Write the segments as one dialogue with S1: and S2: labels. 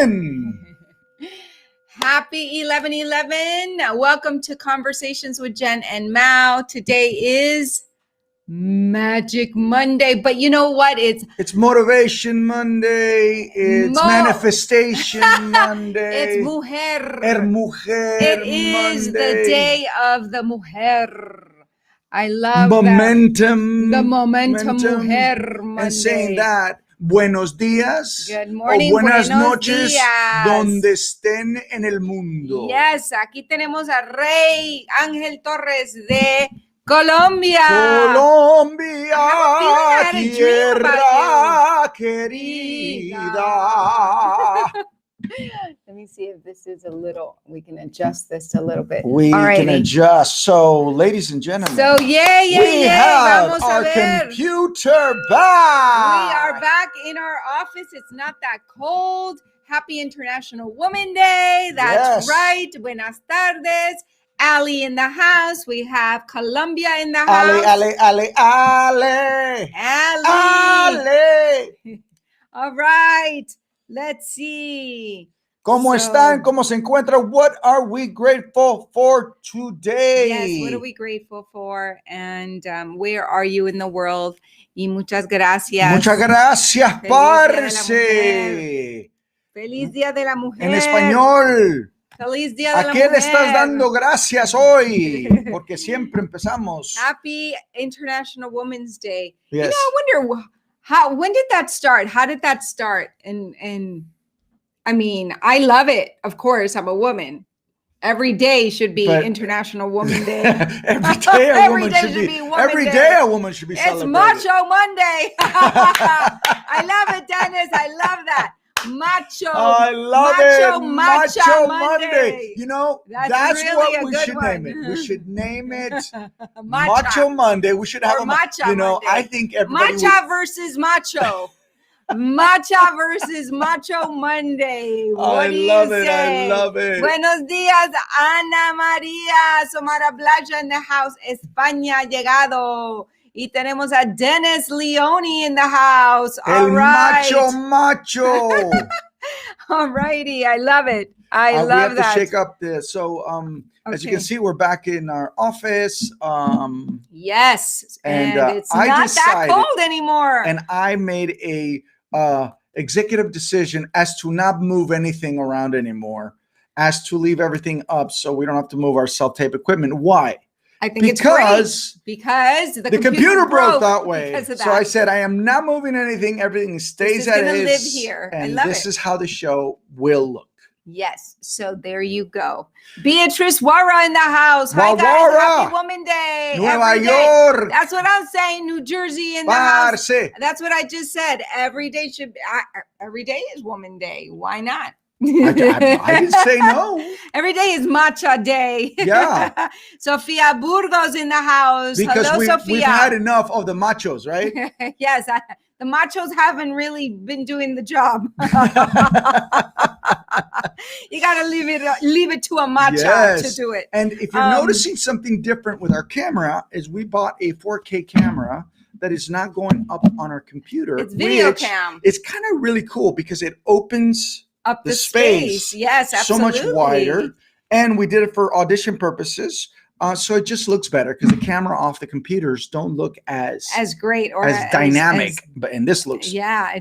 S1: 11.
S2: Happy 11/11. Welcome to Conversations with Jen and Mao. Today is Magic Monday, but you know what?
S1: It's Motivation Monday. It's Manifestation Monday.
S2: It's Mujer.
S1: Mujer
S2: It is
S1: Monday.
S2: the day of the Mujer. I love
S1: momentum.
S2: The momentum Mujer Monday.
S1: And saying that, buenos días.
S2: Good morning,
S1: o buenas
S2: buenos
S1: noches,
S2: días.
S1: donde estén en el mundo.
S2: Yes, aquí tenemos a Rey Ángel Torres de Colombia.
S1: Colombia, tierra querida.
S2: Let me see if this is we can adjust this a little bit.
S1: We can adjust. So, ladies and gentlemen.
S2: So, we
S1: have our computer back.
S2: We are back in our office. It's not that cold. Happy International Women's Day. That's right. Buenas tardes. Ali in the house. We have Colombia in the house. Ali. All right. Let's see.
S1: ¿Cómo están? ¿Cómo se encuentran? What are we grateful for today?
S2: Yes, what are we grateful for? And where are you in the world? Y muchas gracias.
S1: Muchas gracias, parce.
S2: Feliz Día de la Mujer.
S1: En español.
S2: Feliz Día de la
S1: ¿A qué
S2: Mujer.
S1: le estás dando gracias hoy? Porque siempre empezamos.
S2: Happy International Women's Day.
S1: Yes.
S2: You know, I wonder when did that start? How did that start? And I mean, I love it. Of course, I'm a woman. Every day should be International Women's Day.
S1: Every day a woman should be celebrated.
S2: It's Macho Monday. I love it, Dennis. I love that. Macho.
S1: I love it.
S2: Macho Monday.
S1: You know, that's
S2: really
S1: what we should
S2: one.
S1: name it. We should name it
S2: Macho.
S1: Macho Monday. We should have
S2: or Macho
S1: Monday.
S2: I
S1: think everybody
S2: Matcha versus Macho. Matcha versus Macho Monday. What do you say?
S1: I love it.
S2: Buenos días, Ana María Somara Blaya in the house. España ha llegado. Y tenemos a Dennis Leone in the house. All right.
S1: Macho.
S2: All righty. I love it. I love
S1: that. We have
S2: that.
S1: to shake up this. So, as you can see, we're back in our office.
S2: Yes. And it's
S1: I
S2: not
S1: decided,
S2: that cold anymore.
S1: And I made a executive decision as to not move anything around anymore, as to leave everything up so we don't have to move our self-tape equipment. Why?
S2: I think it's great because the
S1: computer broke that way.
S2: Because of that.
S1: So I said, I am not moving anything. Everything stays as it is.
S2: Live here.
S1: And
S2: I love
S1: this is how the show will look.
S2: Yes. So there you go. Beatrice Wara in the house.
S1: Hi, guys.
S2: Happy Women's Day.
S1: Nueva York.
S2: That's what I'm saying. New Jersey in the house. That's what I just said. Every day is Women's Day. Why not?
S1: I didn't say no.
S2: Every day is Matcha Day.
S1: Yeah.
S2: Sofia Burgos in the house.
S1: Because
S2: hello, Sofia.
S1: We've had enough of the machos, right?
S2: Yes. The machos haven't really been doing the job. You got to leave it to a macha to do it.
S1: And if you're noticing something different with our camera, is we bought a 4K camera that is not going up on our computer.
S2: It's video cam.
S1: It's kind of really cool because it opens
S2: up the space. Yes, absolutely.
S1: So much wider. And we did it for audition purposes. So it just looks better because the camera off the computers don't look as
S2: great or
S1: as dynamic. And this looks
S2: it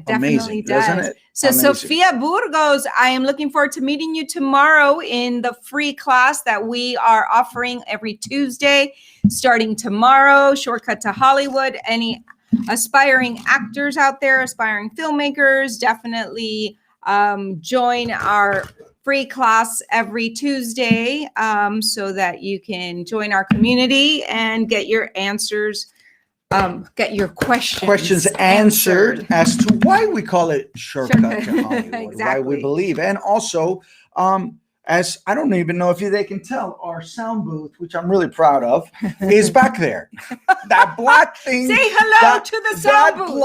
S2: definitely
S1: amazing,
S2: does.
S1: Doesn't it?
S2: So amazing. Sofia Burgos, I am looking forward to meeting you tomorrow in the free class that we are offering every Tuesday, starting tomorrow. Shortcut to Hollywood. Any aspiring actors out there, aspiring filmmakers, definitely join our free class every Tuesday so that you can join our community and get your answers, get your questions
S1: answered as to why we call it Shortcut to Hollywood,
S2: exactly.
S1: Why we believe. And also, as I don't even know if they can tell, our sound booth, which I'm really proud of, is back there. That black thing.
S2: Say hello to the sound booth.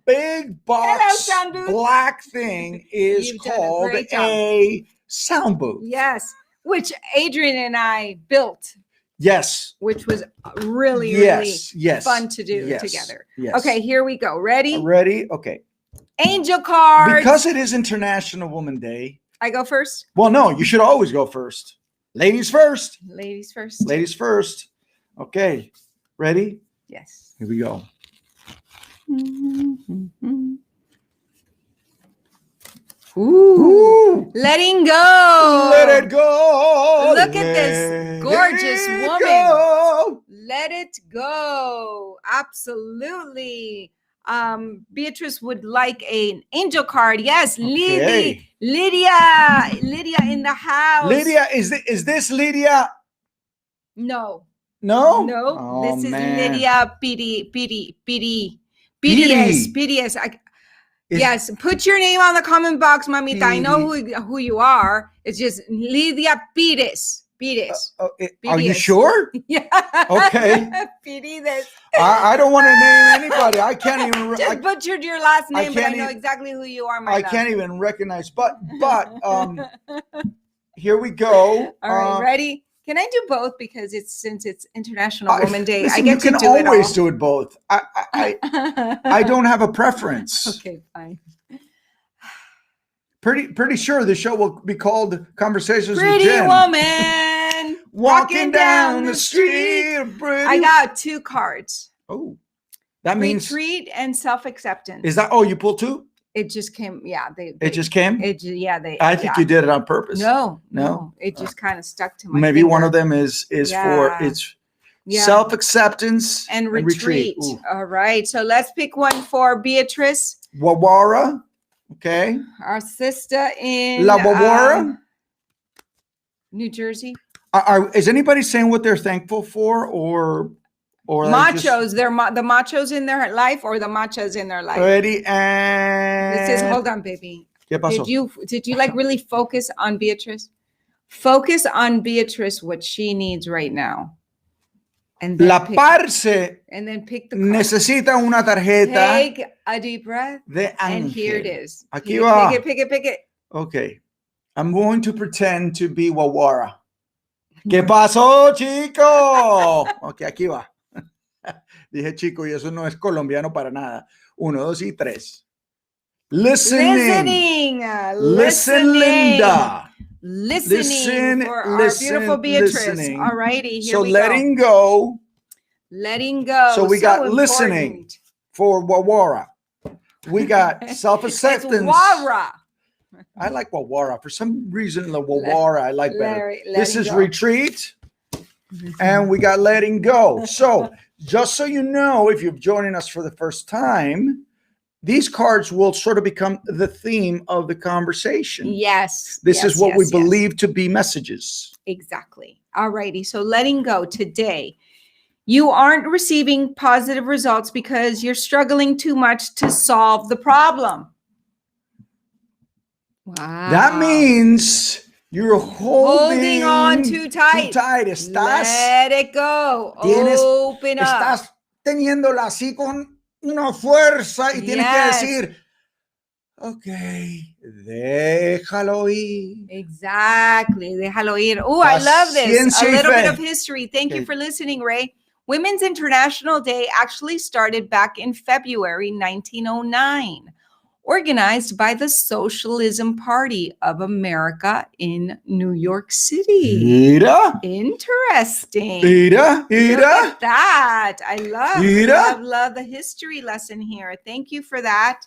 S1: Big box black thing is called a sound booth.
S2: Yes, which Adrian and I built.
S1: Yes.
S2: Which was really fun to do together.
S1: Yes.
S2: Okay, here we go. Ready?
S1: Ready? Okay.
S2: Angel cards.
S1: Because it is International Woman Day.
S2: I go first?
S1: Well, no, you should always go first. Ladies first.
S2: Ladies first.
S1: Ladies first. Okay. Ready?
S2: Yes.
S1: Here we go.
S2: Ooh. Letting go.
S1: Let it go.
S2: Look at this gorgeous woman.
S1: Go.
S2: Let it go. Absolutely. Beatrice would like an angel card. Yes,
S1: Okay.
S2: Lydia in the house.
S1: Lydia, is this Lydia?
S2: No.
S1: No?
S2: No.
S1: Oh,
S2: This is
S1: man.
S2: Lydia PDS. Yes, put your name on the comment box, mamita. I know who you are. It's just Lydia Pires.
S1: Are you sure?
S2: Yeah.
S1: Okay.
S2: Pires.
S1: I don't want to name anybody. I can't even.
S2: Just butchered your last name, but I
S1: can't
S2: know
S1: even-
S2: exactly who you are, my
S1: I
S2: love.
S1: can't even recognize. But here we go.
S2: All right, ready? Can I do both because since it's International Woman Day?
S1: Listen,
S2: I get
S1: you
S2: to
S1: can
S2: do it all.
S1: always do it both. I don't have a preference.
S2: Okay, fine.
S1: Pretty sure the show will be called Conversations with
S2: Pretty
S1: Jen.
S2: woman
S1: Walking down the street. Pretty.
S2: I got 2 cards.
S1: Oh, that means
S2: Retreat and self-acceptance.
S1: is that? Oh, you pulled 2.
S2: It just came. Yeah,
S1: It just came. I think you did it on purpose.
S2: No. It just kind of stuck to my.
S1: Maybe
S2: finger.
S1: one of them is for it's self-acceptance
S2: and retreat.
S1: Ooh.
S2: All right, so let's pick one for Beatrice,
S1: Wawara. Okay.
S2: our sister in
S1: La Wawara.
S2: New Jersey.
S1: Is anybody saying what they're thankful for, or
S2: Machos? They're the machos in their life, or the machas in their life.
S1: Ready and
S2: This is hold on, baby.
S1: ¿Qué pasó?
S2: Did you like really focus on Beatrice? Focus on Beatrice, what she needs right now. And then
S1: La Parce
S2: and then pick the card.
S1: necesita una tarjeta
S2: Take a deep breath.
S1: de ángel.
S2: And here it is.
S1: Aquí va.
S2: Pick it.
S1: Okay. I'm going to pretend to be Wawara. ¿Qué pasó, chico? Okay, aquí va. Dije chico y eso no es colombiano para nada. 1, 2 y 3. Listening. Listen, Linda.
S2: Listening for our beautiful Beatrice. All righty, here we
S1: letting
S2: go.
S1: Letting go. So we got listening for Wawara. We got self-acceptance.
S2: It's Wara.
S1: I like Wawara. For some reason, the Wawara I like better. This is
S2: go.
S1: Retreat. And we got letting go. So just so you know, if you're joining us for the first time, these cards will sort of become the theme of the conversation.
S2: Yes.
S1: This is what we believe to be messages.
S2: Exactly. All righty. So letting go today. You aren't receiving positive results because you're struggling too much to solve the problem. Wow.
S1: That means you're holding
S2: on too tight.
S1: Let
S2: it go. Open up.
S1: Estás teniéndola así con una fuerza y tienes que decir, okay, déjalo ir.
S2: Exactly. Déjalo ir. Oh, I love this. A little bit of history. Thank you for listening, Ray. Women's International Day actually started back in February 1909. Organized by the Socialism Party of America in New York City.
S1: Mira.
S2: Interesting.
S1: Mira.
S2: Look at that. I love the history lesson here. Thank you for that.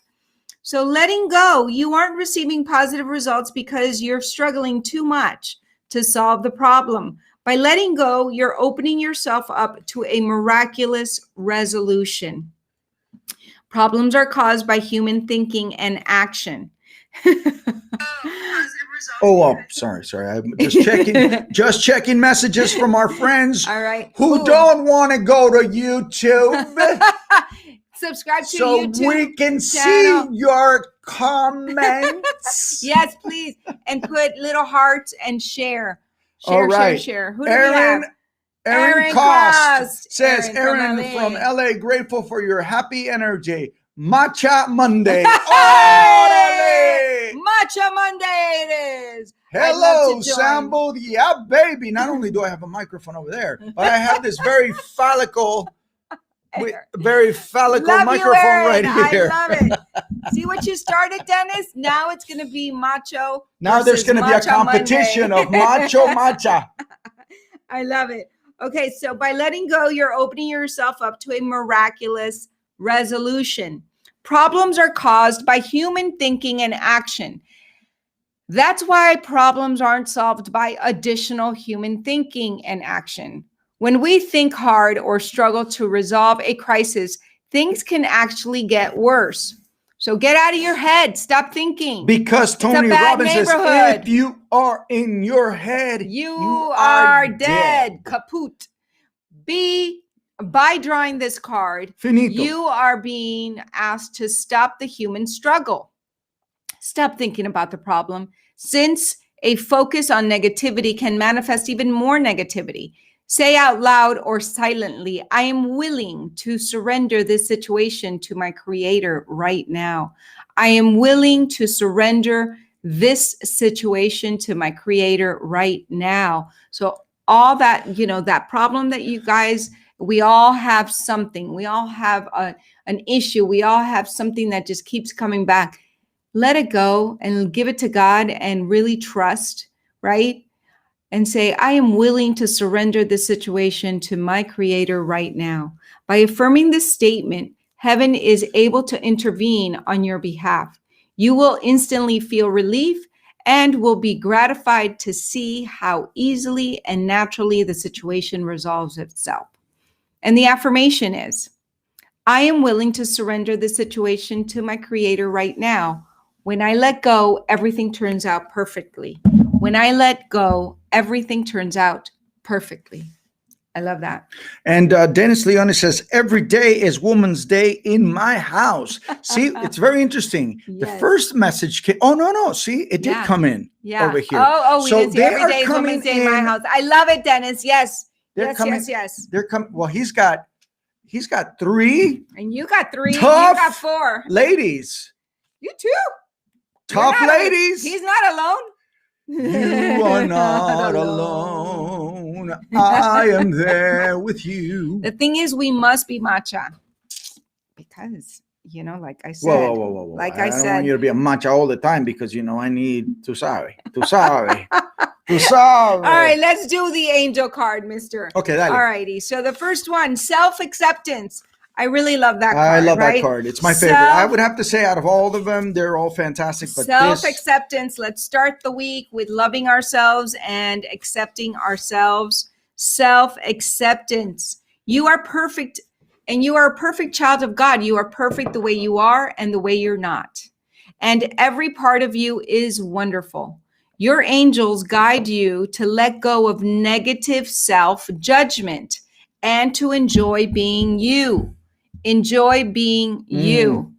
S2: So letting go. You aren't receiving positive results because you're struggling too much to solve the problem. By letting go, you're opening yourself up to a miraculous resolution. Problems are caused by human thinking and action.
S1: Sorry. I'm just checking messages from our friends.
S2: All right.
S1: Who don't want to go to YouTube.
S2: Subscribe to
S1: so
S2: YouTube
S1: we can
S2: channel.
S1: See your comments.
S2: Yes, please. And put little hearts and share.
S1: All right.
S2: Share. Who do we have?
S1: Aaron Cost says,
S2: Aaron
S1: from LA, grateful for your happy energy. Matcha Monday.
S2: Matcha Monday it is.
S1: Hello, Sambo. Yeah, baby. Not only do I have a microphone over there, but I have this very phallical very phallical
S2: Love you,
S1: microphone
S2: Aaron.
S1: right here.
S2: I love it. See what you started, Dennis? Now it's going to be macho.
S1: Now there's going to be a competition
S2: Monday.
S1: of macho matcha.
S2: I love it. Okay, so by letting go, you're opening yourself up to a miraculous resolution. Problems are caused by human thinking and action. That's why problems aren't solved by additional human thinking and action. When we think hard or struggle to resolve a crisis, things can actually get worse. So get out of your head. Stop thinking.
S1: Because Tony Robbins says, if you are in your head,
S2: you are dead. Kaput. By drawing this card,
S1: Finito.
S2: You are being asked to stop the human struggle. Stop thinking about the problem, since a focus on negativity can manifest even more negativity. Say out loud or silently, I am willing to surrender this situation to my Creator right now. I am willing to surrender this situation to my Creator right now. So all that, that problem that you guys, we all have something. We all have an issue. We all have something that just keeps coming back. Let it go and give it to God and really trust, right? And say, I am willing to surrender this situation to my Creator right now. By affirming this statement, heaven is able to intervene on your behalf. You will instantly feel relief and will be gratified to see how easily and naturally the situation resolves itself. And the affirmation is, I am willing to surrender the situation to my Creator right now. When I let go, everything turns out perfectly. When I let go, everything turns out perfectly. I love that.
S1: And Dennis Leone says, every day is Woman's Day in my house. See, it's very interesting. Yes. The first message came. Oh, no. See, it did come in over here.
S2: Oh, we did see every day is Woman's Day in my house. I love it, Dennis. Yes. Yes.
S1: They're coming. Well, he's got 3.
S2: And you got 3.
S1: Tough
S2: you got 4.
S1: Ladies.
S2: You too.
S1: Tough ladies.
S2: He's not alone.
S1: You are not alone. I am there with you.
S2: The thing is, we must be matcha. Because, like I said.
S1: Whoa.
S2: Like
S1: I
S2: said.
S1: don't want you to be a matcha all the time because, I need to sorry.
S2: All right, let's do the angel card, mister.
S1: Okay, dale.
S2: All righty. So the first one, self-acceptance. I really love that card.
S1: I love that card. It's my favorite. I would have to say out of all of them, they're all fantastic. But
S2: self-acceptance. Let's start the week with loving ourselves and accepting ourselves. Self-acceptance. You are perfect, and you are a perfect child of God. You are perfect the way you are and the way you're not. And every part of you is wonderful. Your angels guide you to let go of negative self-judgment and to enjoy being you. Enjoy being you.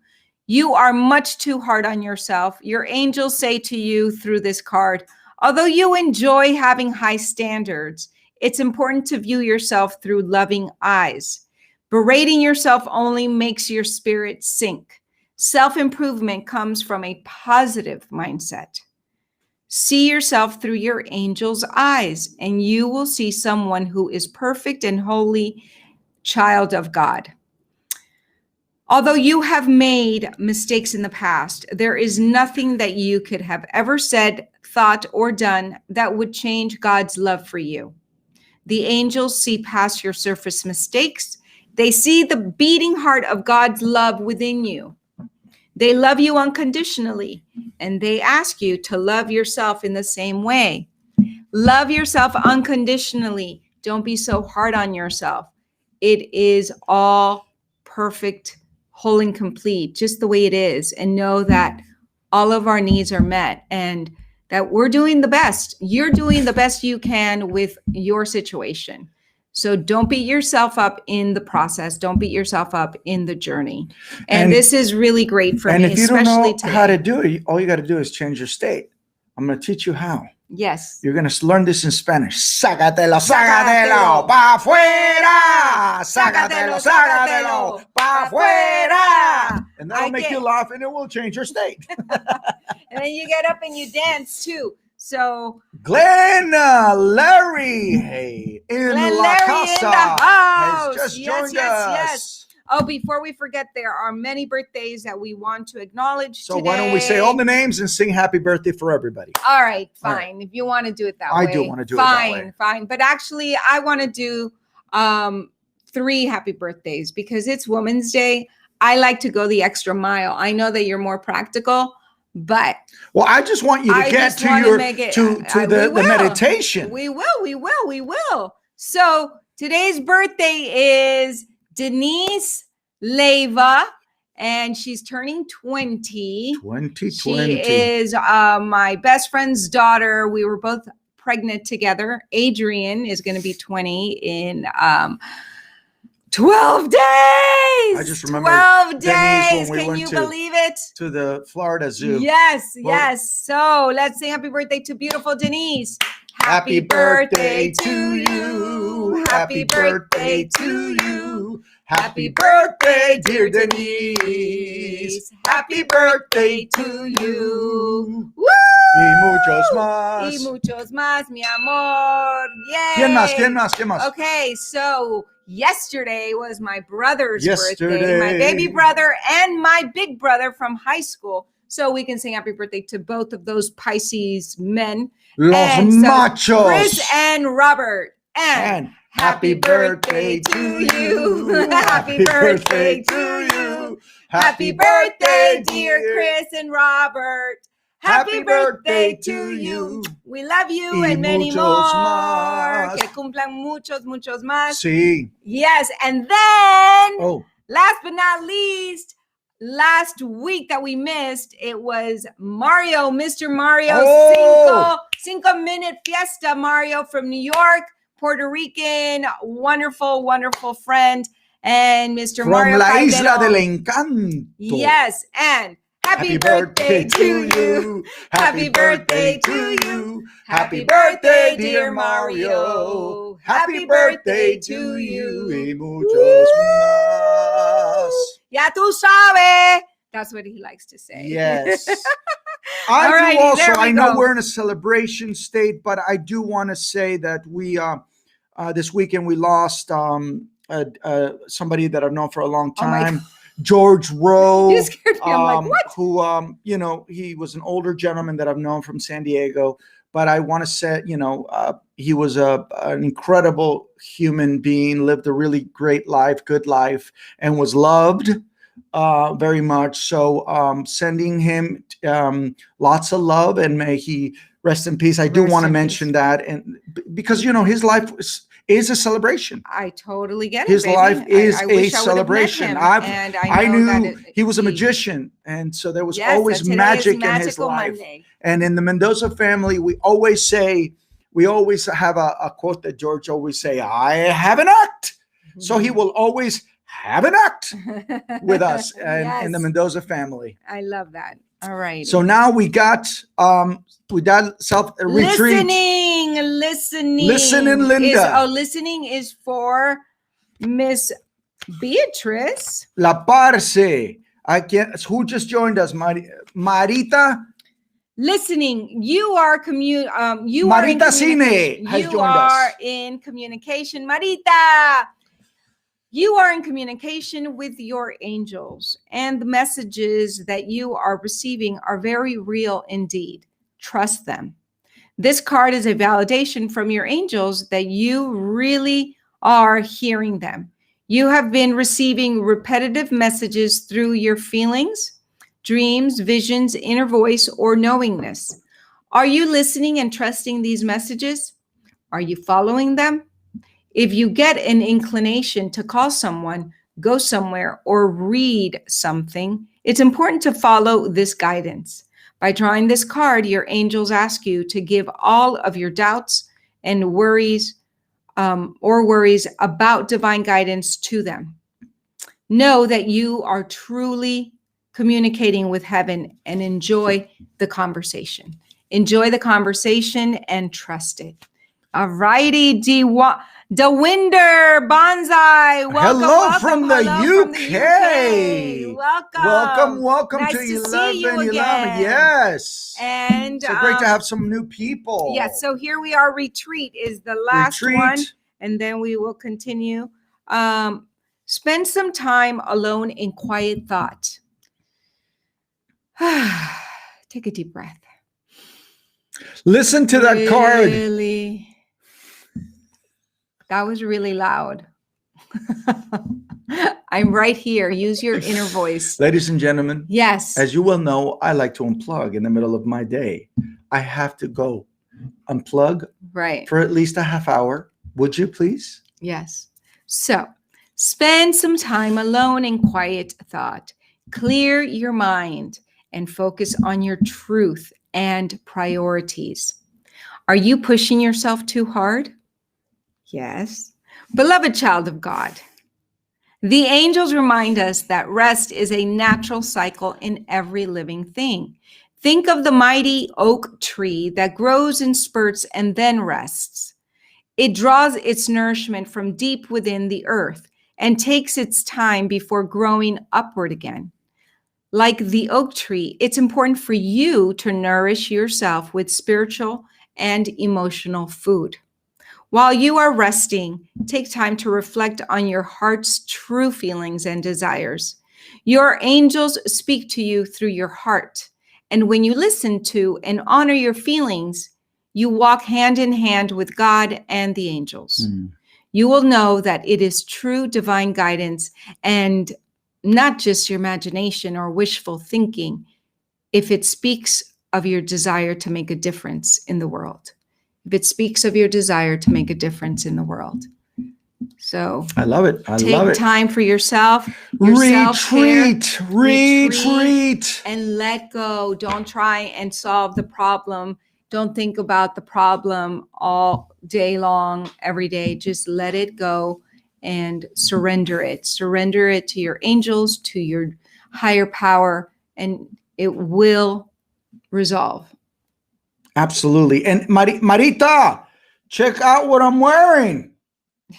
S2: You are much too hard on yourself. Your angels say to you through this card, although you enjoy having high standards, it's important to view yourself through loving eyes. Berating yourself only makes your spirit sink. Self-improvement comes from a positive mindset. See yourself through your angel's eyes, and you will see someone who is perfect and holy child of God. Although you have made mistakes in the past, there is nothing that you could have ever said, thought, or done that would change God's love for you. The angels see past your surface mistakes. They see the beating heart of God's love within you. They love you unconditionally, and they ask you to love yourself in the same way. Love yourself unconditionally. Don't be so hard on yourself. It is all perfect, whole and complete, just the way it is. And know that all of our needs are met and that we're doing the best. You're doing the best you can with your situation. So don't beat yourself up in the process. Don't beat yourself up in the journey. And this is really great for me,
S1: and if you don't know
S2: today.
S1: How to do it, all you got to do is change your state. I'm going to teach you how.
S2: Yes.
S1: You're going to learn this in Spanish. Sácatelo, sácatelo, pa' afuera. Sácatelo, sácatelo, pa' afuera. And that'll make you laugh, and it will change your state.
S2: And then you get up and you dance too. So
S1: Glenn Larry, hey, in
S2: Glenn
S1: La
S2: Larry
S1: Casa
S2: in the house.
S1: has just joined us.
S2: Oh, before we forget, there are many birthdays that we want to acknowledge
S1: So
S2: today.
S1: why don't we say all the names and sing happy birthday for everybody?
S2: All right, fine.
S1: All right.
S2: If you want to do it that
S1: I
S2: way.
S1: do want to do it that way.
S2: Fine. But actually, I want to do 3 happy birthdays because it's Women's Day. I like to go the extra mile. I know that you're more practical, but
S1: well, I just want you to get to your the meditation.
S2: We will. So today's birthday is Denise Leyva, and she's turning 20.
S1: 2020.
S2: She is my best friend's daughter. We were both pregnant together. Adrian is going to be 20 in 12 days.
S1: I just remember
S2: 12 days.
S1: Denise, when we
S2: Can
S1: went
S2: you believe it?
S1: To the Florida Zoo.
S2: Yes. So let's say happy birthday to beautiful Denise. Happy birthday to you. Happy birthday to you. Happy birthday, dear Denise. Happy birthday to you. Woo!
S1: Y muchos más.
S2: Y muchos más, mi amor. Yay.
S1: ¿Quién más?
S2: Okay, so yesterday was my brother's birthday, my baby brother and my big brother from high school. So we can sing happy birthday to both of those Pisces men.
S1: Los machos.
S2: Chris and Robert. And happy birthday to you. Happy birthday to you. Happy birthday, dear Chris and Robert. Happy birthday to you. We love you and many more.
S1: Más.
S2: Que cumplan muchos más.
S1: Sí.
S2: Yes, and then
S1: last
S2: but not least, last week that we missed, it was Mario, Mr. Mario, Cinco Minute Fiesta Mario from New York, Puerto Rican, wonderful friend, and Mr.
S1: From
S2: Mario
S1: La
S2: Caldero.
S1: Isla del Encanto.
S2: Yes, and happy birthday to you. Happy birthday to you. Happy birthday, dear Mario. Happy birthday to you.
S1: Y muchos más.
S2: Ya tú sabes. That's what he likes to say.
S1: Yes. I know we're in a celebration state, but I do want to say that we this weekend we lost somebody that I've known for a long time. George Rowe,
S2: you scared me. I'm like, what?
S1: Who, he was an older gentleman that I've known from San Diego, but I want to say, he was an incredible human being, lived a really great life, good life, and was loved very much. So sending him lots of love, and may he rest in peace. I do want to mention that, and because his life is a celebration.
S2: I totally get it.
S1: His
S2: baby.
S1: life is a
S2: celebration.
S1: I knew he was a magician, and so there was always magic in his life.
S2: Monday.
S1: And in the Mendoza family, we always have a quote that George always say, "I have an act." Mm-hmm. So he will always have an act with us in the Mendoza family.
S2: I love that. All right.
S1: So now we got self-retreat.
S2: Listening,
S1: Linda.
S2: Listening is for Miss Beatrice.
S1: La Parce. Who just joined us? Marita.
S2: Listening. You are
S1: Marita Cine has joined us.
S2: You are in communication. Marita. You are in communication with your angels, and the messages that you are receiving are very real indeed. Trust them. This card is a validation from your angels that you really are hearing them. You have been receiving repetitive messages through your feelings, dreams, visions, inner voice, or knowingness. Are you listening and trusting these messages? Are you following them? If you get an inclination to call someone, go somewhere, or read something, it's important to follow this guidance. By drawing this card, your angels ask you to give all of your doubts and worries about divine guidance to them. Know that you are truly communicating with heaven and enjoy the conversation. Enjoy the conversation and trust it. All righty, Dewinder Bonsai.
S1: Welcome from the UK. Welcome
S2: nice
S1: to
S2: see
S1: 11.
S2: you again.
S1: Yes.
S2: And
S1: so great to have some new people.
S2: Yes, so here we are. Retreat is the last one, and then we will continue. Spend some time alone in quiet thought. Take a deep breath.
S1: Listen to that card.
S2: Really? That was really loud. I'm right here. Use your inner voice.
S1: Ladies and gentlemen,
S2: Yes.
S1: as you well know, I like to unplug in the middle of my day. I have to go unplug
S2: Right.
S1: for at least a half hour. Would you please?
S2: Yes. So spend some time alone in quiet thought. Clear your mind and focus on your truth and priorities. Are you pushing yourself too hard? Yes. Beloved child of God, the angels remind us that rest is a natural cycle in every living thing. Think of the mighty oak tree that grows in spurts and then rests. It draws its nourishment from deep within the earth and takes its time before growing upward again. Like the oak tree, it's important for you to nourish yourself with spiritual and emotional food. While you are resting, take time to reflect on your heart's true feelings and desires. Your angels speak to you through your heart. And when you listen to and honor your feelings, you walk hand in hand with God and the angels. You will know that it is true divine guidance and not just your imagination or wishful thinking if it speaks of your desire to make a difference in the world. If it speaks of your desire to make a difference in the world. So
S1: I love it. I love
S2: take
S1: it.
S2: time for yourself. Self-care,
S1: Retreat.
S2: and let go. Don't try and solve the problem. Don't think about the problem all day long, every day. Just let it go and surrender it. Surrender it to your angels, to your higher power, and it will resolve.
S1: Absolutely. And Marita, check out what I'm wearing.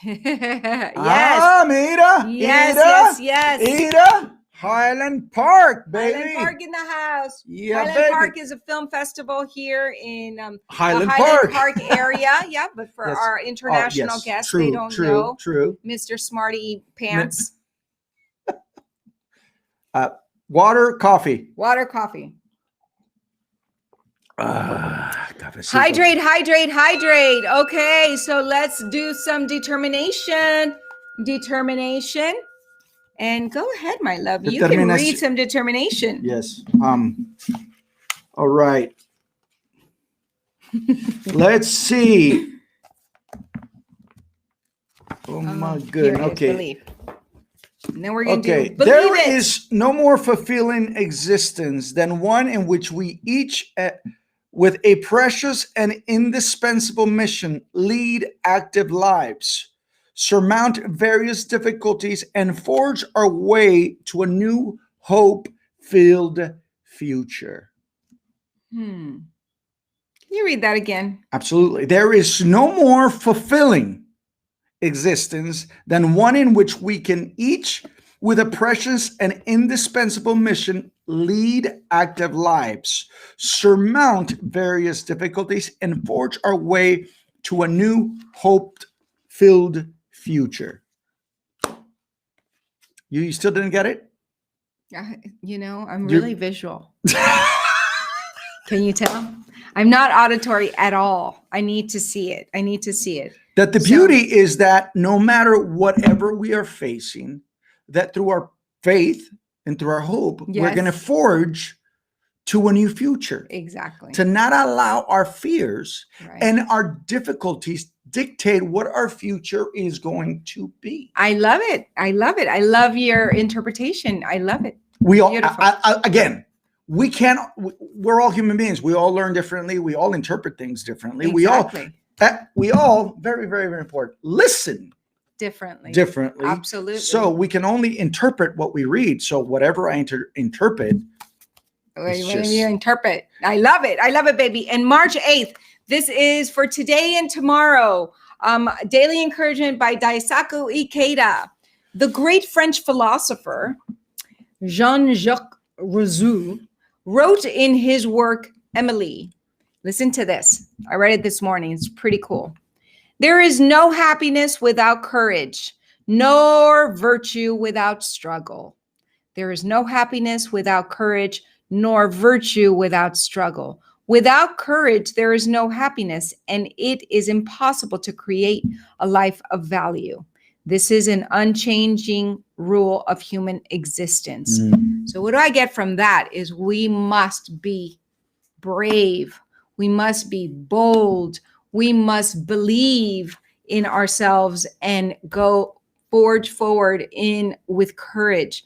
S2: Yes.
S1: Ah, mira.
S2: Yes.
S1: Mira. Highland Park, baby.
S2: Highland Park in the house.
S1: Yeah,
S2: Highland
S1: baby.
S2: Park is a film festival here in
S1: Highland
S2: the
S1: Park.
S2: Park area. Yeah, but for
S1: Yes.
S2: our international guests, they don't know.
S1: True.
S2: Mr. Smarty Pants.
S1: Water, coffee.
S2: Water, coffee.
S1: Cafecito.
S2: Hydrate. Okay, so let's do some determination. And go ahead, my love. You can read some determination.
S1: Yes. All right. Let's see. Oh my goodness. Okay.
S2: Believe. And then we're going to do believe
S1: There
S2: it.
S1: is no more fulfilling existence than one in which we each, with a precious and indispensable mission, lead active lives, surmount various difficulties, and forge our way to a new hope-filled future.
S2: Can you read that again?
S1: Absolutely. There is no more fulfilling existence than one in which we can each, with a precious and indispensable mission, lead active lives, surmount various difficulties, and forge our way to a new hope-filled future. You still didn't get it?
S2: I'm really visual. Can you tell? I'm not auditory at all. I need to see it.
S1: That the beauty is that no matter whatever we are facing, that through our faith and through our hope, we're going to forge to a new future.
S2: Exactly.
S1: To not allow our fears and our difficulties dictate what our future is going to be.
S2: I love it. I love your interpretation. I love it.
S1: We all, again, we can't, we're all human beings. We all learn differently. We all interpret things differently.
S2: Exactly.
S1: We all, very, very, very important, listen differently.
S2: Absolutely.
S1: So we can only interpret what we read. So whatever I interpret.
S2: You interpret. I love it, baby. And March 8th, this is for today and tomorrow. Daily Encouragement by Daisaku Ikeda. The great French philosopher, Jean-Jacques Rousseau, wrote in his work, Emily. Listen to this. I read it this morning. It's pretty cool. There is no happiness without courage, nor virtue without struggle. There is no happiness without courage, nor virtue without struggle. Without courage, there is no happiness, and it is impossible to create a life of value. This is an unchanging rule of human existence. So what do I get from that is we must be brave. We must be bold. We must believe in ourselves and go forge forward in with courage.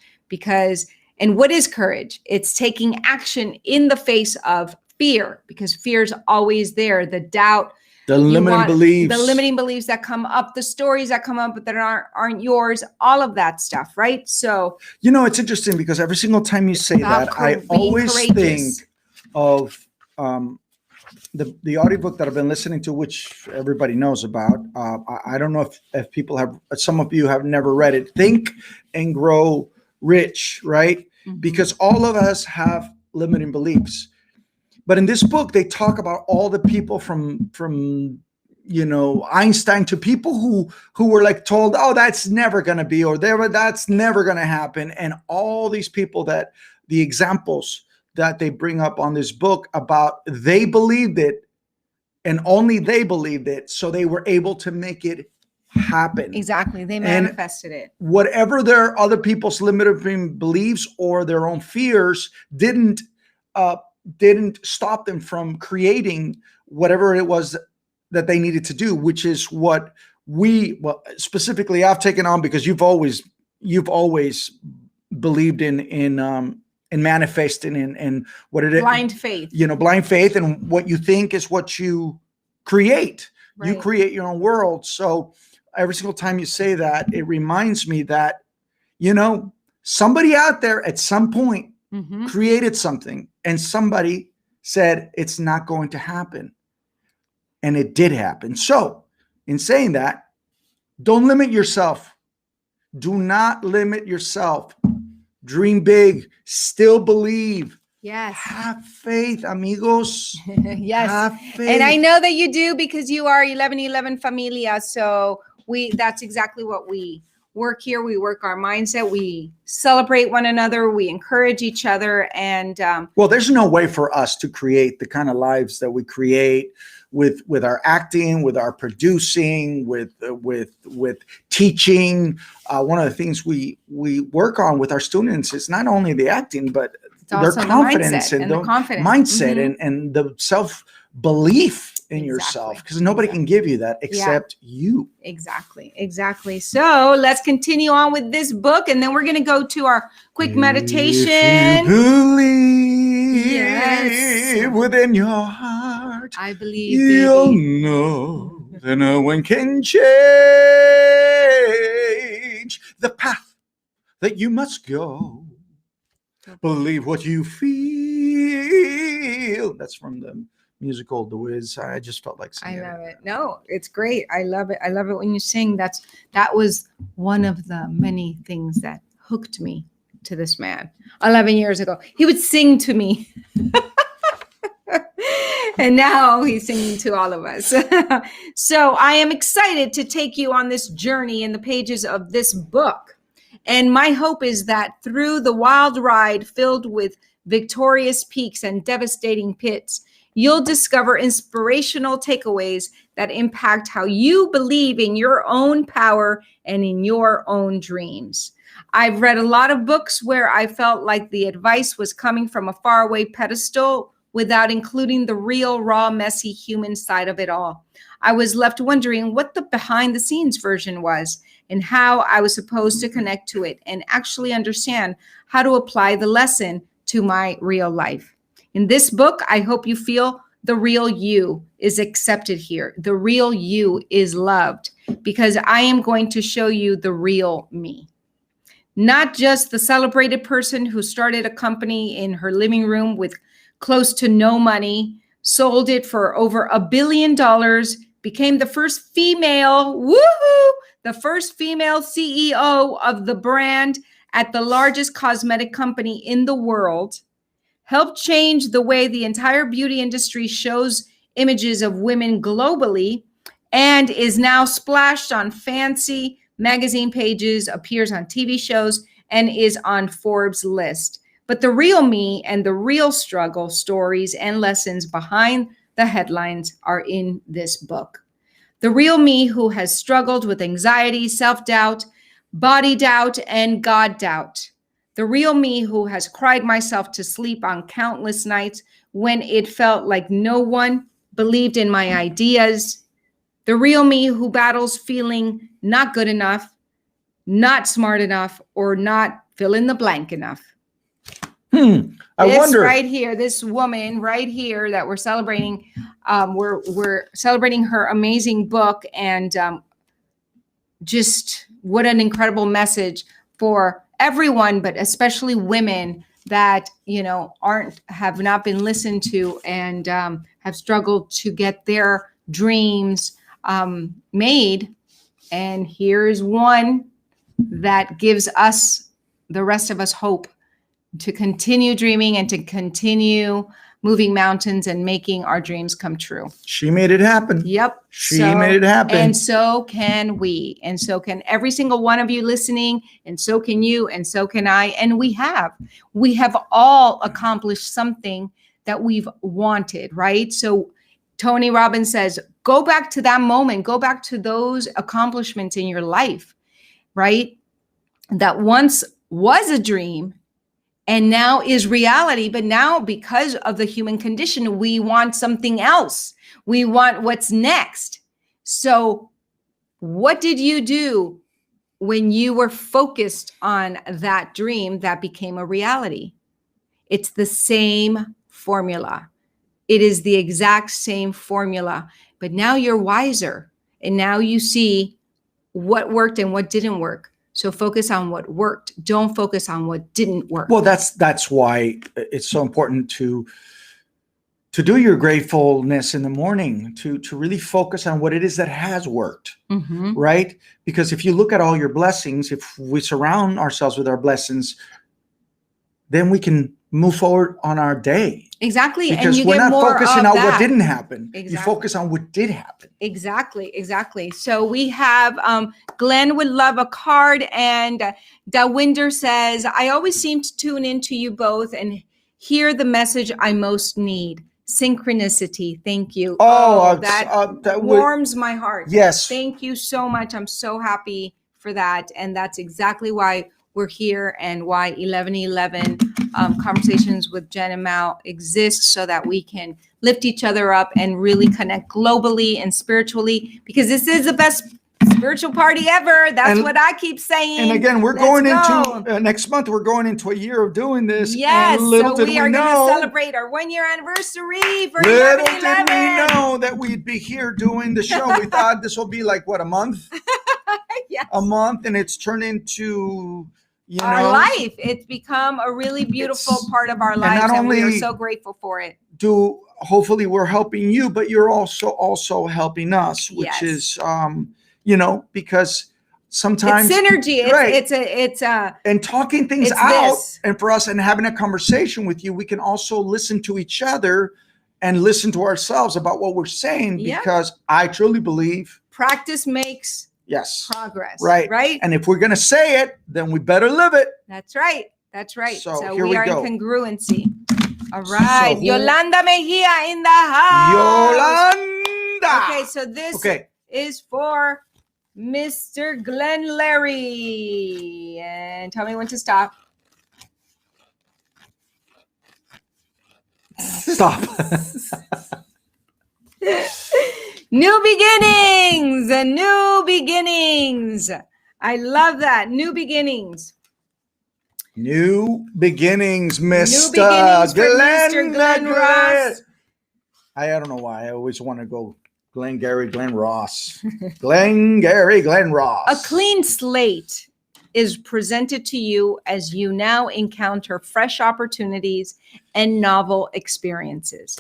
S2: And what is courage? It's taking action in the face of fear, because fear is always there. The doubt,
S1: the limiting
S2: beliefs that come up, the stories that come up but that aren't yours, all of that stuff, right? So
S1: it's interesting because every single time you say that, I always think of the audiobook that I've been listening to, which everybody knows about. I don't know if people have, some of you have never read it. Think and Grow Rich, right? Mm-hmm. Because all of us have limiting beliefs. But in this book, they talk about all the people from Einstein to people who were like told, oh, that's never going to be, or that's never going to happen. And all these people that the examples that they bring up on this book about, they believed it and only they believed it. So they were able to make it happen.
S2: Exactly. They manifested it.
S1: Whatever their other people's limiting beliefs or their own fears didn't stop them from creating whatever it was that they needed to do, which is what specifically I've taken on, because you've always believed in manifesting and what it is.
S2: Blind faith.
S1: Blind faith, and what you think is what you create. Right. You create your own world. So every single time you say that, it reminds me that, somebody out there at some point created something, and somebody said it's not going to happen. And it did happen. So in saying that, don't limit yourself. Do not limit yourself. Dream big. Still believe.
S2: Yes.
S1: Have faith, amigos.
S2: Yes.
S1: Have faith.
S2: And I know that you do, because you are 1111 Familia. So that's exactly what we work here. We work our mindset. We celebrate one another. We encourage each other. And
S1: there's no way for us to create the kind of lives that we create with our acting, with our producing, with teaching. One of the things we work on with our students is not only the acting, but their confidence and the mindset and the self-belief in yourself, because nobody can give you that except you.
S2: Exactly. So let's continue on with this book, and then we're going to go to our quick meditation.
S1: If you believe within your heart,
S2: I believe
S1: you'll know that no one can change the path that you must go. Believe what you feel. That's from the musical The Wiz. I just felt like singing.
S2: I love it. No, it's great. I love it. I love it when you sing. That was one of the many things that hooked me to this man 11 years ago. He would sing to me. And now he's singing to all of us. So I am excited to take you on this journey in the pages of this book. And my hope is that through the wild ride filled with victorious peaks and devastating pits, you'll discover inspirational takeaways that impact how you believe in your own power and in your own dreams. I've read a lot of books where I felt like the advice was coming from a faraway pedestal without including the real, raw, messy human side of it all. I was left wondering what the behind-the-scenes version was and how I was supposed to connect to it and actually understand how to apply the lesson to my real life. In this book, I hope you feel the real you is accepted here. The real you is loved, because I am going to show you the real me. Not just the celebrated person who started a company in her living room with close to no money, sold it for over $1 billion, became the first female, the first female CEO of the brand at the largest cosmetic company in the world, helped change the way the entire beauty industry shows images of women globally, and is now splashed on fancy magazine pages, appears on TV shows, and is on Forbes' list. But the real me and the real struggle, stories, and lessons behind the headlines are in this book. The real me who has struggled with anxiety, self-doubt, body doubt, and God doubt. The real me who has cried myself to sleep on countless nights when it felt like no one believed in my ideas. The real me who battles feeling not good enough, not smart enough, or not fill in the blank enough.
S1: I wonder.
S2: Right here, this woman right here that we're celebrating, we're celebrating her amazing book, and just what an incredible message for everyone, but especially women that have not been listened to and have struggled to get their dreams made. And here's one that gives us, the rest of us, hope to continue dreaming and to continue moving mountains and making our dreams come true.
S1: She made it happen.
S2: Yep.
S1: She made it happen.
S2: And so can we. And so can every single one of you listening. And so can you. And so can I. And we have all accomplished something that we've wanted, right? So Tony Robbins says, go back to that moment. Go back to those accomplishments in your life, right? That once was a dream and now is reality. But now, because of the human condition, we want something else. We want what's next. So what did you do when you were focused on that dream that became a reality? It's the same formula. It is the exact same formula. But now you're wiser. And now you see what worked and what didn't work. So focus on what worked. Don't focus on what didn't work.
S1: Well, that's why it's so important to do your gratefulness in the morning, to really focus on what it is that has worked, right? Because if you look at all your blessings, if we surround ourselves with our blessings, then we can move forward on our day.
S2: Exactly.
S1: Because
S2: and you
S1: we're
S2: get
S1: not
S2: more
S1: focusing
S2: of
S1: on
S2: that.
S1: what didn't happen.
S2: Exactly.
S1: You focus on what did happen.
S2: Exactly. So we have Glenn would love a card, and Dawinder says, I always seem to tune into you both and hear the message I most need. Synchronicity. Thank you. That warms my heart.
S1: Yes.
S2: Thank you so much. I'm so happy for that. And that's exactly why we're here and why 1111 Conversations with Jen and Mal exist, so that we can lift each other up and really connect globally and spiritually, because this is the best spiritual party ever. That's what I keep saying.
S1: And again, we're going into next month. We're going into a year of doing this.
S2: Yes,
S1: and little
S2: so
S1: did
S2: we are
S1: know,
S2: going to celebrate our 1-year anniversary for
S1: little
S2: 1111.
S1: did we know that we'd be here doing the show. We thought this will be like, what, a month?
S2: Yes.
S1: A month, and it's turned into
S2: our life. It's become a really beautiful part of our lives, and we are so grateful for it.
S1: Hopefully we're helping you, but you're also helping us, which is because sometimes
S2: it's synergy.
S1: Right.
S2: It's
S1: and talking things out, and for us, and having a conversation with you, we can also listen to each other and listen to ourselves about what we're saying, because I truly believe practice makes progress. Right. And if we're going to say it, then we better live it.
S2: That's right. So we are
S1: go.
S2: in congruency. All right. Yolanda Mejia in the house.
S1: Yolanda.
S2: Okay. So this is for Mr. Glenn Larry. And tell me when to stop.
S1: Stop.
S2: New beginnings and new beginnings. I love that. New beginnings.
S1: New beginnings, Mr.
S2: Glenn Ross.
S1: I don't know why. I always want to go Glenn Gary, Glenn Ross. Glenn Gary, Glenn Ross.
S2: A clean slate is presented to you as you now encounter fresh opportunities and novel experiences.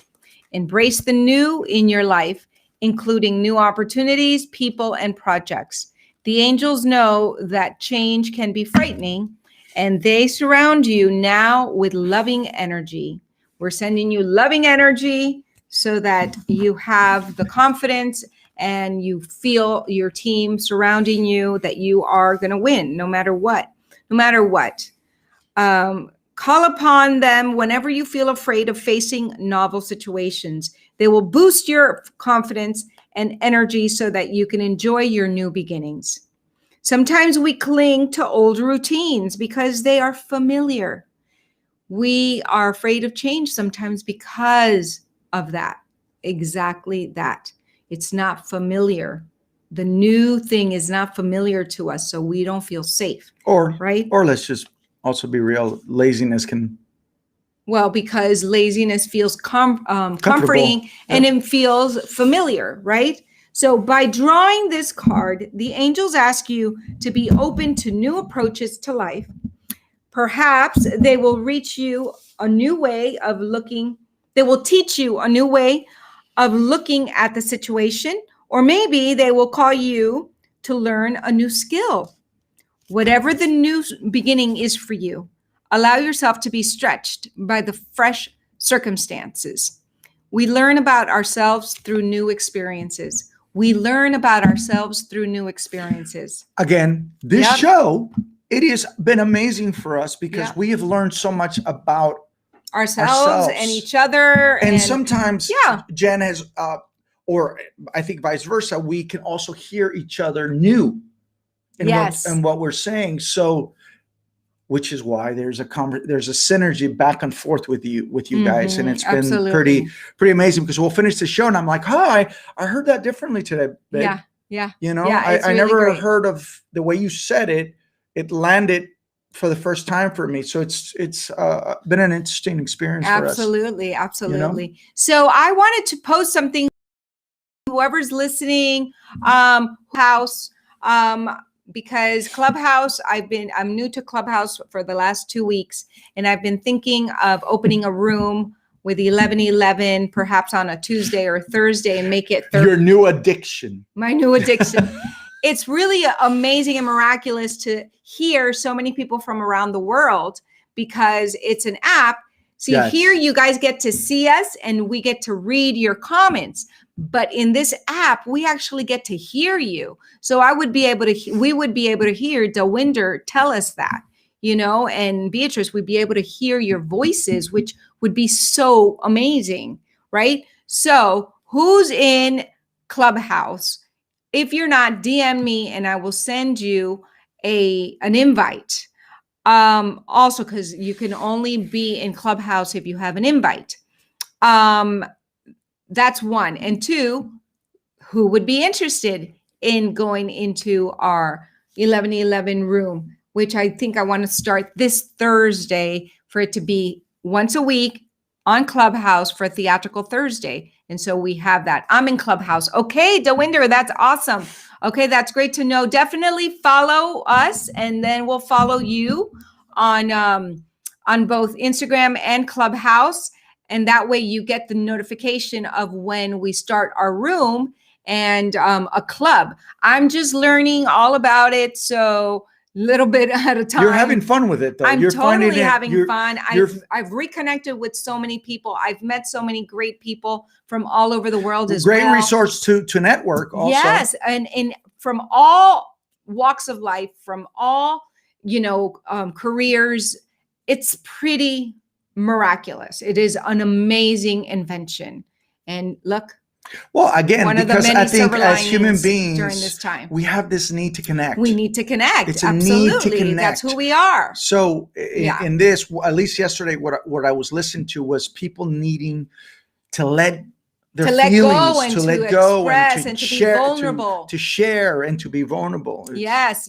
S2: Embrace the new in your life, including new opportunities, people, and projects. The angels know that change can be frightening, and they surround you now with loving energy. We're sending you loving energy so that you have the confidence and you feel your team surrounding you, that you are going to win no matter what. No matter what. Call upon them whenever you feel afraid of facing novel situations. They will boost your confidence and energy so that you can enjoy your new beginnings. Sometimes we cling to old routines because they are familiar. We are afraid of change sometimes because of that. Exactly that. It's not familiar. The new thing is not familiar to us, so we don't feel safe. Right?
S1: Or let's just also be real. Laziness can.
S2: Well, because laziness feels comforting and it feels familiar, right? So by drawing this card, the angels ask you to be open to new approaches to life. Perhaps they will reach you a new way of looking. They will teach you a new way of looking at the situation, or maybe they will call you to learn a new skill. Whatever the new beginning is for you, allow yourself to be stretched by the fresh circumstances. We learn about ourselves through new experiences.
S1: Again, this show, it has been amazing for us because we have learned so much about
S2: ourselves and each other.
S1: And sometimes Jen has, or I think vice versa, we can also hear each other new in what we're saying. So, which is why there's a synergy back and forth with you guys, and it's been pretty amazing because we'll finish the show and I'm like, hi, I heard that differently today, babe.
S2: Yeah.
S1: You know,
S2: I
S1: really never heard of the way you said it. It landed for the first time for me. So it's been an interesting experience for us.
S2: Absolutely. You know? So I wanted to post something. Whoever's listening, house, because Clubhouse, I'm new to Clubhouse for the last 2 weeks, and I've been thinking of opening a room with 11:11, perhaps on a Tuesday or Thursday, and make it
S1: your new addiction.
S2: My new addiction. It's really amazing and miraculous to hear so many people from around the world because it's an app. See, here you guys get to see us and we get to read your comments. But in this app, we actually get to hear you. So we would be able to hear Dewinder tell us that, you know, and Beatrice, we'd be able to hear your voices, which would be so amazing, right? So who's in Clubhouse? If you're not, DM me and I will send you an invite. Also, because you can only be in Clubhouse if you have an invite. That's one. And two, who would be interested in going into our 11:11 room, which I think I want to start this Thursday for it to be once a week on Clubhouse for Theatrical Thursday. And so we have that. I'm in Clubhouse. Okay, Dewinder, that's awesome. Okay, that's great to know. Definitely follow us, and then we'll follow you on both Instagram and Clubhouse. And that way you get the notification of when we start our room and a club. I'm just learning all about it. So little bit at a time.
S1: You're having fun with it, though.
S2: I'm totally having fun. I've reconnected with so many people. I've met so many great people from all over the world as well.
S1: Great resource to network also.
S2: Yes, and from all walks of life, from all, careers. It's pretty miraculous. It is an amazing invention. And look.
S1: Well, again, because I think as human beings,
S2: during this time,
S1: we have this need to connect.
S2: We need to connect.
S1: It's absolutely. Need to connect.
S2: That's who we are.
S1: So in this, at least yesterday, what I was listening to was people needing to let their feelings, to let go and to share,
S2: be vulnerable.
S1: To share and to be vulnerable.
S2: Yes.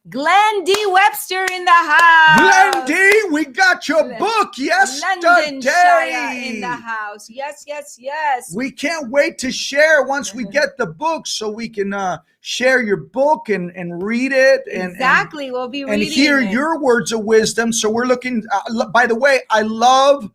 S2: Glenn D. Webster in the house.
S1: Glenn D., we got your book yesterday.
S2: Londonshire in the house. Yes.
S1: We can't wait to share once we get the book so we can share your book and read it.
S2: Exactly. We'll be reading
S1: and hear your words of wisdom. So we're looking, by the way, I love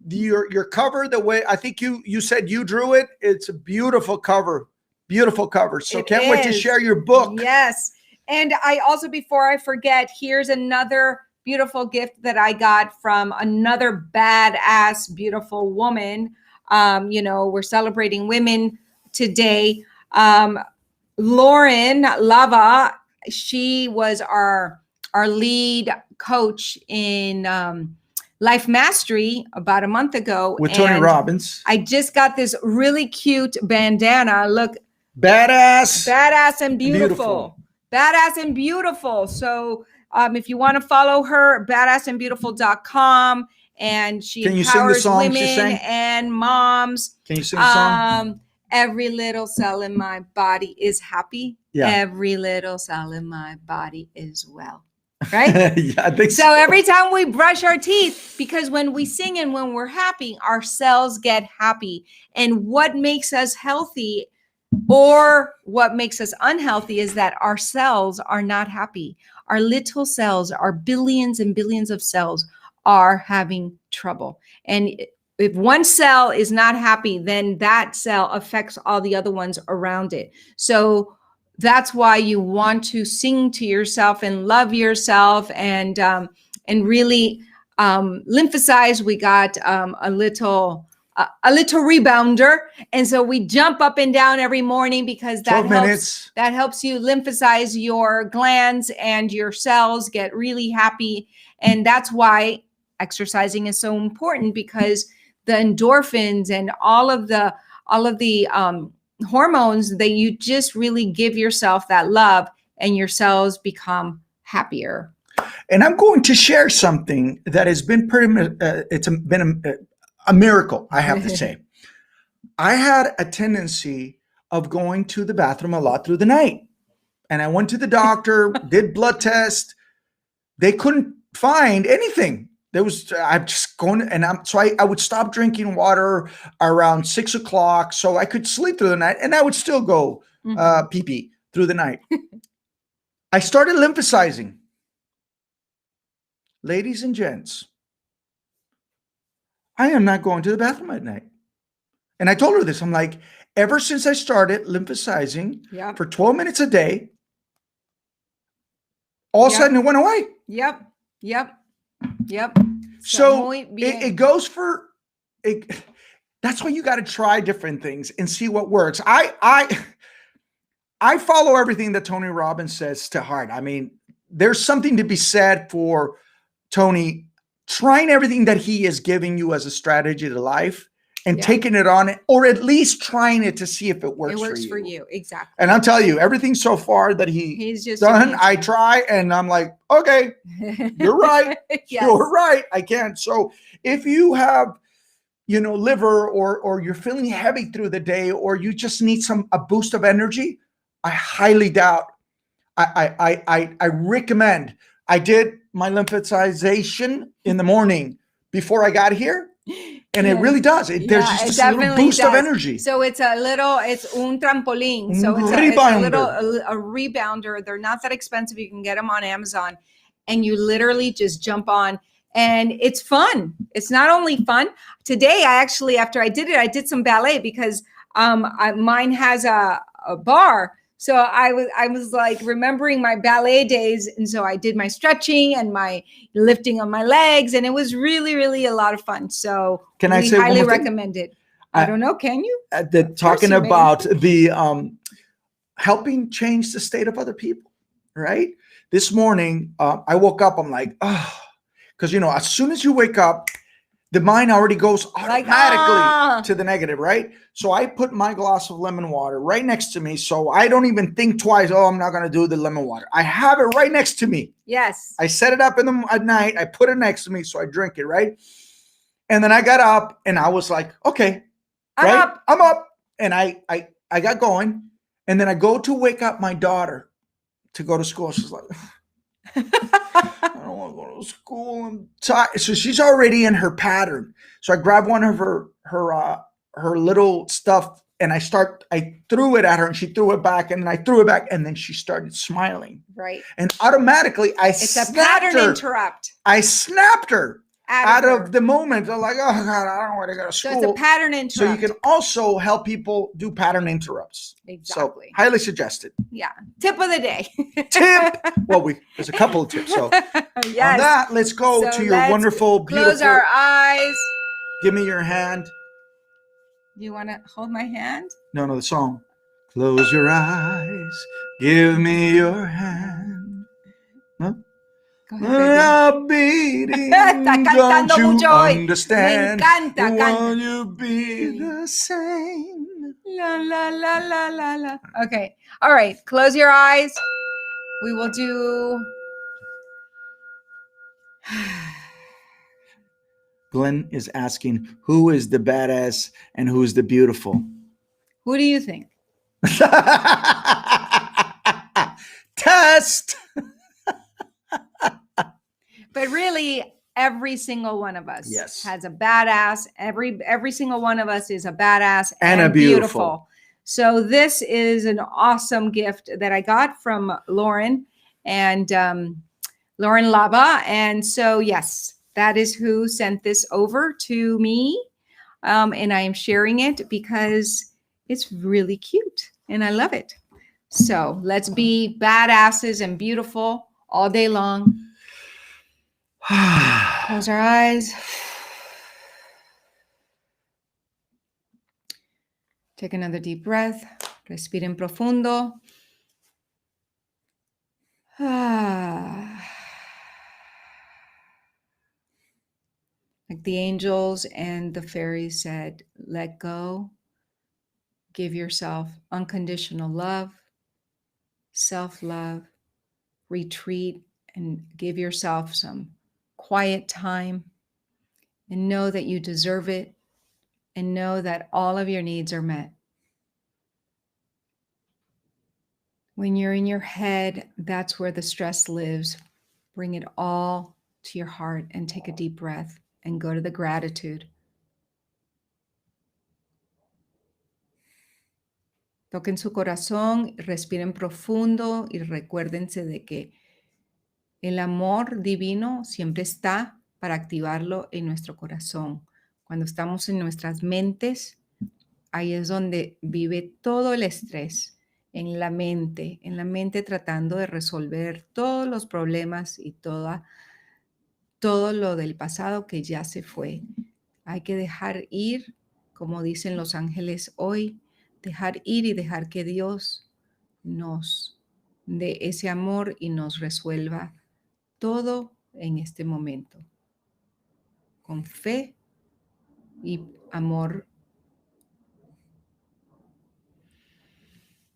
S1: your cover, the way I think you said you drew it. It's a beautiful cover. So can't wait to share your book.
S2: Yes. And I also, before I forget, here's another beautiful gift that I got from another badass, beautiful woman. We're celebrating women today. Lauren Lava, she was our lead coach in Life Mastery about a month ago.
S1: With Tony
S2: and
S1: Robbins.
S2: I just got this really cute bandana. Look,
S1: Badass
S2: and beautiful. Badass and beautiful. So if you want to follow her, badassandbeautiful.com, and she empowers women and moms.
S1: Can you sing a song?
S2: Every little cell in my body is happy.
S1: Yeah.
S2: Every little cell in my body is well. Right?
S1: Yeah, I think
S2: so. Every time we brush our teeth, because when we sing and when we're happy, our cells get happy. And what makes us healthy or what makes us unhealthy is that our cells are not happy. Our little cells, our billions and billions of cells, are having trouble. And if one cell is not happy, then that cell affects all the other ones around it. So that's why you want to sing to yourself and love yourself and really lymphocyze. We got a little rebounder, and so we jump up and down every morning because that helps you lymphocyze your glands, and your cells get really happy. And that's why exercising is so important, because the endorphins and all of the hormones, that you just really give yourself that love, and your cells become happier.
S1: And I'm going to share something that has been been a miracle, I have to say. I had a tendency of going to the bathroom a lot through the night. And I went to the doctor, did blood test. They couldn't find anything. I'm just going, and I would stop drinking water around 6 o'clock so I could sleep through the night, and I would still go pee-pee through the night. I started lymphocyzing. Ladies and gents, I am not going to the bathroom at night. And I told her this. I'm like, ever since I started lymphocyzing for 12 minutes a day, all of a sudden it went away.
S2: Yep.
S1: So it goes for it. That's why you got to try different things and see what works. I follow everything that Tony Robbins says to heart. I mean, there's something to be said for Tony trying everything that he is giving you as a strategy to life and taking it on, or at least trying it to see if it works for you.
S2: It works for you. Exactly.
S1: And I'll tell you, everything so far that he's just done, amazing. I try and I'm like, okay, you're right. You're right. I can't. So if you have, liver or you're feeling heavy through the day, or you just need a boost of energy, I highly doubt. I recommend. I did my lymphocyzation in the morning before I got here. And it really does. There's just a little boost of energy.
S2: So it's un trampolín. So it's a rebounder. They're not that expensive. You can get them on Amazon, and you literally just jump on, and it's fun. It's not only fun. Today, after I did it, I did some ballet because mine has a bar. So I was like remembering my ballet days. And so I did my stretching and my lifting of my legs, and it was really, really a lot of fun. So
S1: can I say
S2: highly recommend it. I don't know. Can you?
S1: Talking about the helping change the state of other people, right? This morning, I woke up, I'm like, because, as soon as you wake up, the mind already goes automatically to the negative, right? So I put my glass of lemon water right next to me. So I don't even think twice, I'm not going to do the lemon water. I have it right next to me.
S2: Yes.
S1: I set it up at night. I put it next to me. So I drink it, right? And then I got up and I was like, okay, I'm up. And I got going. And then I go to wake up my daughter to go to school. She's like, I don't want to go to school. I'm tired. So she's already in her pattern. So I grabbed one of her little stuff and I threw it at her and she threw it back and then I threw it back and then she started smiling.
S2: Right.
S1: And automatically
S2: it's a pattern interrupt.
S1: I snapped her out of the moment. I'm like, oh God, I don't want to go to school.
S2: So it's a pattern interrupt.
S1: So you can also help people do pattern interrupts.
S2: Exactly.
S1: So highly suggested.
S2: Yeah. Tip of the day.
S1: Well, there's a couple of tips. So on that, let's go to your wonderful, beautiful.
S2: Close our eyes.
S1: Give me your hand.
S2: You want to hold my hand?
S1: No, the song. Close your eyes, give me your hand. ¿No?
S2: Go ahead, baby.
S1: A beating,
S2: Está
S1: don't
S2: cantando
S1: you
S2: mucho hoy.
S1: understand?
S2: Me encanta, canta.
S1: Won't you be the same?
S2: La, la, la, la, la, la. Okay. All right. Close your eyes. We will do.
S1: Glenn is asking, who is the badass and who's the beautiful?
S2: Who do you think?
S1: Test.
S2: But really, every single one of us
S1: Yes.
S2: has a badass. Every single one of us is a badass
S1: And a beautiful.
S2: So this is an awesome gift that I got from Lauren and Lauren Lava. And so, yes, that is who sent this over to me. And I am sharing it because it's really cute and I love it. So let's be badasses and beautiful all day long. Close our eyes. Take another deep breath. Respiren profundo. Like the angels and the fairies said, let go. Give yourself unconditional love, self-love, retreat, and give yourself some quiet time. And know that you deserve it. And know that all of your needs are met. When you're in your head, that's where the stress lives. Bring it all to your heart and take a deep breath and go to the gratitude. Toquen su corazón, respiren profundo y recuérdense de que el amor divino siempre está para activarlo en nuestro corazón. Cuando estamos en nuestras mentes, ahí es donde vive todo el estrés. En la mente tratando de resolver todos los problemas y todo lo del pasado que ya se fue. Hay que dejar ir, como dicen los ángeles hoy, dejar ir y dejar que Dios nos dé ese amor y nos resuelva todo en este momento. Con fe y amor.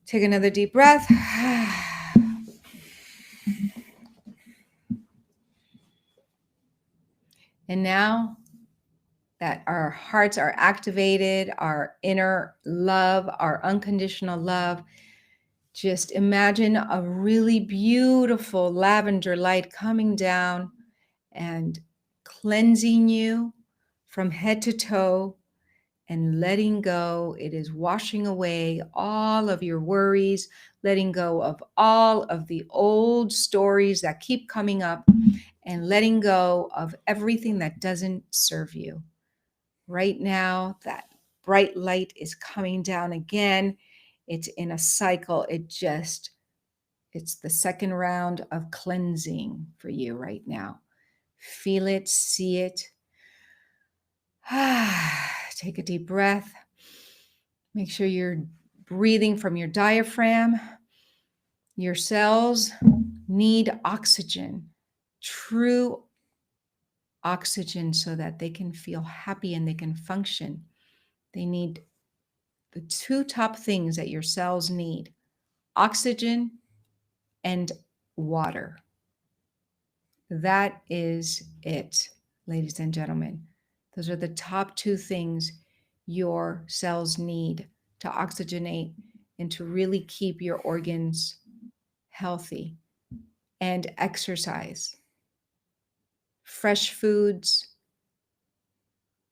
S2: Take another deep breath. And now that our hearts are activated, our inner love, our unconditional love, just imagine a really beautiful lavender light coming down and cleansing you from head to toe and letting go. It is washing away all of your worries, letting go of all of the old stories that keep coming up, and letting go of everything that doesn't serve you. Right now, that bright light is coming down again. It's in a cycle. It's the second round of cleansing for you right now. Feel it, see it. Take a deep breath. Make sure you're breathing from your diaphragm. Your cells need oxygen, true oxygen, so that they can feel happy and they can function. They need the two top things that your cells need: oxygen and water. That is it, ladies and gentlemen. Those are the top two things your cells need to oxygenate and to really keep your organs healthy. And exercise. Fresh foods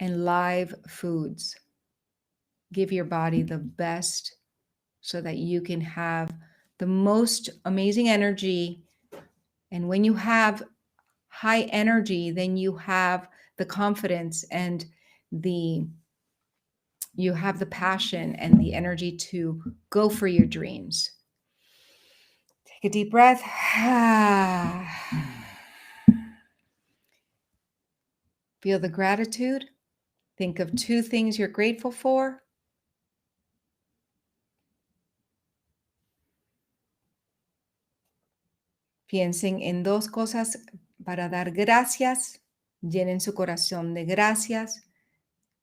S2: and live foods. Give your body the best so that you can have the most amazing energy. And when you have high energy, then you have the confidence and you have the passion and the energy to go for your dreams. Take a deep breath. Feel the gratitude. Think of two things you're grateful for. Piensen en dos cosas para dar gracias. Llenen su corazón de gracias.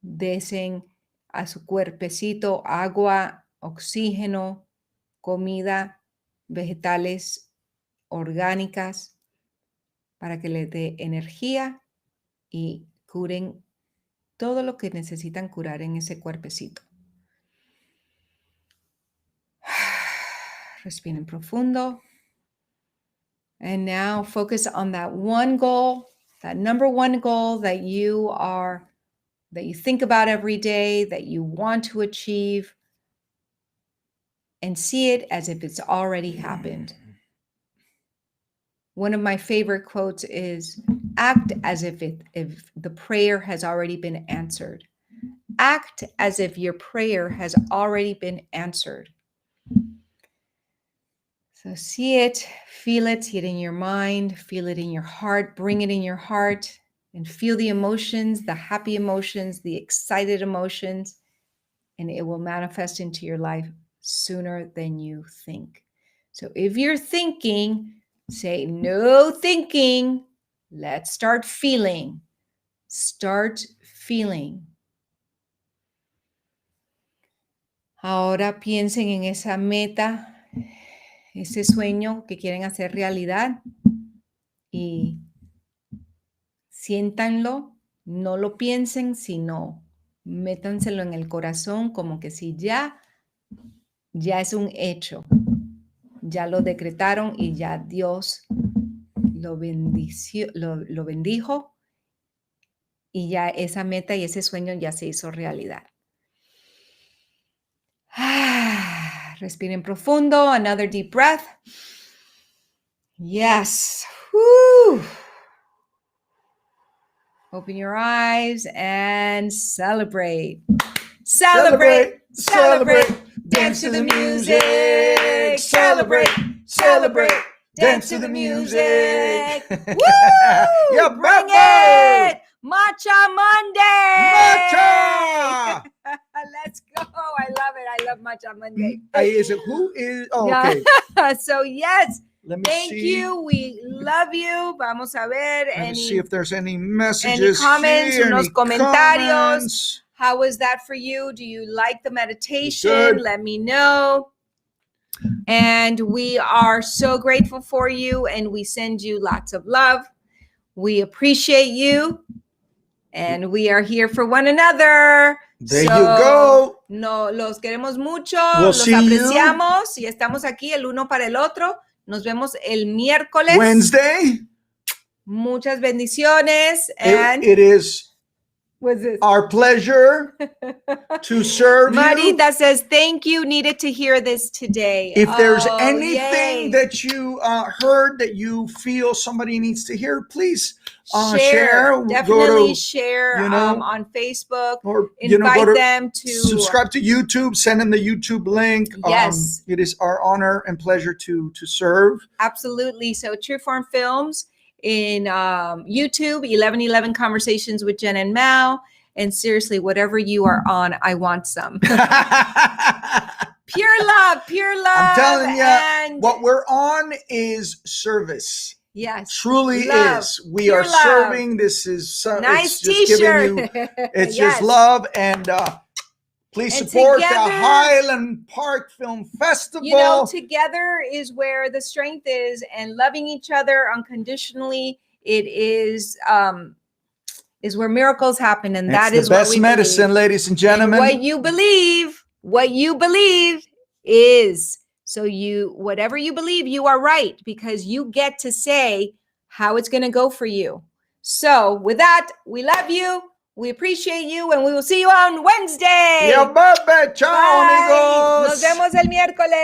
S2: Desen a su cuerpecito agua, oxígeno, comida, vegetales orgánicas para que le dé energía y curen todo lo que necesitan curar en ese cuerpecito. Respiren profundo. And now focus on that one goal, that number one goal that you think about every day, that you want to achieve, and see it as if it's already happened. One of my favorite quotes is, act as if the prayer has already been answered. Act as if your prayer has already been answered. So see it in your mind, feel it in your heart, bring it in your heart, and feel the emotions, the happy emotions, the excited emotions, and it will manifest into your life sooner than you think. So if you're thinking, say no thinking, let's start feeling. Start feeling. Ahora piensen en esa meta, ese sueño que quieren hacer realidad y siéntanlo, no lo piensen, sino métanselo en el corazón como que si ya es un hecho, ya lo decretaron y ya Dios lo bendijo y ya esa meta y ese sueño ya se hizo realidad. Respiren profundo. Another deep breath. Yes. Woo. Open your eyes and celebrate. Celebrate. Celebrate. Dance to the music. Celebrate. Celebrate. Dance to the music. Woo!
S1: Yeah,
S2: bring it. Matcha Monday.
S1: Matcha.
S2: Let's go. I love it. I love Matcha Monday.
S1: Who is? Oh, okay.
S2: So yes.
S1: Let me
S2: Thank
S1: see.
S2: you. We love you. Vamos a ver.
S1: Let me see if there's any messages.
S2: Any comments,
S1: here,
S2: unos
S1: any
S2: comentarios.
S1: Comments.
S2: How was that for you? Do you like the meditation?
S1: Good.
S2: Let me know. And we are so grateful for you, and we send you lots of love. We appreciate you, and we are here for one another.
S1: There you go.
S2: No, los queremos mucho,
S1: We'll
S2: los
S1: see
S2: apreciamos y estamos aquí el uno para el otro. Nos vemos el miércoles.
S1: Wednesday.
S2: Muchas bendiciones. And
S1: it is
S2: what's this?
S1: Our pleasure to serve
S2: Marita
S1: you.
S2: says, thank you. Needed to hear this today.
S1: If there's
S2: Oh,
S1: anything
S2: yay.
S1: that you heard that you feel somebody needs to hear, please share.
S2: Definitely share on Facebook.
S1: Or
S2: invite them to
S1: subscribe to YouTube. Send them the YouTube link.
S2: Yes.
S1: It is our honor and pleasure to serve.
S2: Absolutely. So True Form Films in YouTube, 1111 Conversations with Jen and Mal. And seriously, whatever you are on, I want some. Pure love.
S1: I'm telling you,
S2: and
S1: what we're on is service.
S2: Yes.
S1: Truly
S2: love.
S1: is. We
S2: Pure
S1: are
S2: love.
S1: serving. This is
S2: Nice
S1: it's just
S2: t-shirt.
S1: giving you, it's
S2: Yes.
S1: just love. And please
S2: And
S1: support the
S2: together-
S1: Highland Park Film Festival.
S2: You know, together is where the strength is, and loving each other unconditionally, it is where miracles happen, and that is
S1: the best
S2: what we
S1: medicine,
S2: believe.
S1: ladies and
S2: And
S1: gentlemen.
S2: what you believe is. So whatever you believe, you are right, because you get to say how it's going to go for you. So with that, we love you. We appreciate you, and we will see you on Wednesday.
S1: Yeah, bye, ciao,
S2: Bye.
S1: amigos.
S2: Nos vemos el miércoles.